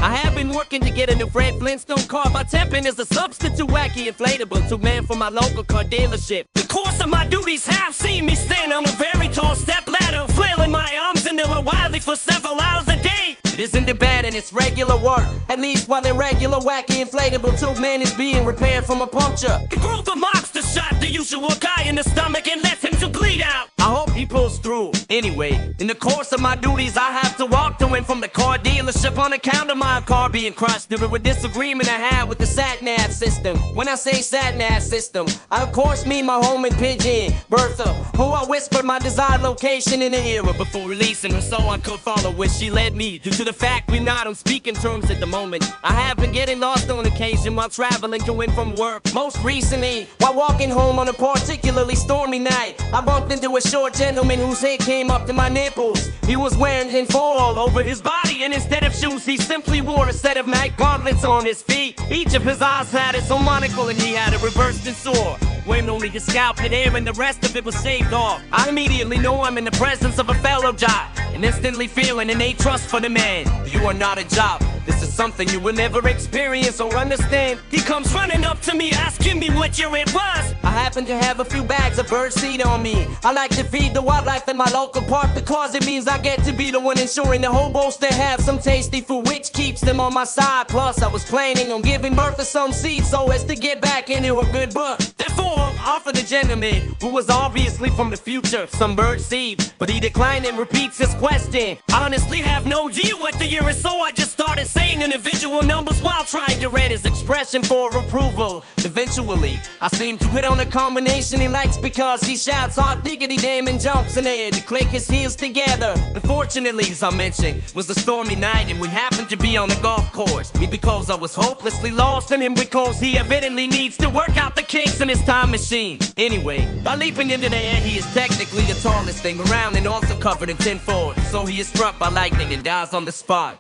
I have been working to get a new Fred Flintstone car by temping as a substitute wacky inflatable to man for my local car dealership. The course of my duties have seen me stand on a very tall step ladder, flailing my arms until I wildly for several hours a day. It isn't bad and it's regular work, at least while the regular wacky inflatable tube man is being repaired from a puncture. The group of monster shot the usual guy in the stomach and left him to bleed out. I hope he pulls through. Anyway, in the course of my duties, I have to walk to and from the car dealership on account of my car being crushed due to a disagreement I had with the sat-nav system. When I say sat-nav system, I of course mean my home in Pigeon, Bertha, who I whispered my desired location in the ear before releasing her so I could follow where she led me. Due to the fact we're not on speaking terms at the moment, I have been getting lost on occasion while traveling to and from work. Most recently, while walking home on a particularly stormy night, I bumped into a short gentleman whose head came up to my nipples. He was wearing tinfoil all over his body, and instead of shoes, he simply wore a set of night gauntlets on his feet. Each of his eyes had its own monocle, and he had a reversed sword, wearing only his scalp and hair, and the rest of it was shaved off. I immediately know I'm in the presence of a fellow jock, and instantly feel an innate trust for the man. You are not a job. This is something you will never experience or understand. He comes running up to me, asking me what year it was. I happen to have a few bags of birdseed on me. I like to feed the wildlife in my local park because it means I get to be the one ensuring the hobos to have some tasty food, which keeps them on my side. Plus, I was planning on giving birth to some seed so as to get back into a good book. Therefore, offer the gentleman, who was obviously from the future, some birdseed, but he declined and repeats his question. I honestly have no idea what the year is, so I just started saying individual numbers while trying to read his expression for approval. Eventually, I seem to hit on a combination he likes because he shouts hot diggity damn and jumps in the air to click his heels together. Unfortunately, as I mentioned, it was a stormy night and we happened to be on a golf course. Me because I was hopelessly lost, and him because he evidently needs to work out the kinks in his time machine. Anyway, by leaping into the air, he is technically the tallest thing around and also covered in tinfoil, so he is struck by lightning and dies on the spot.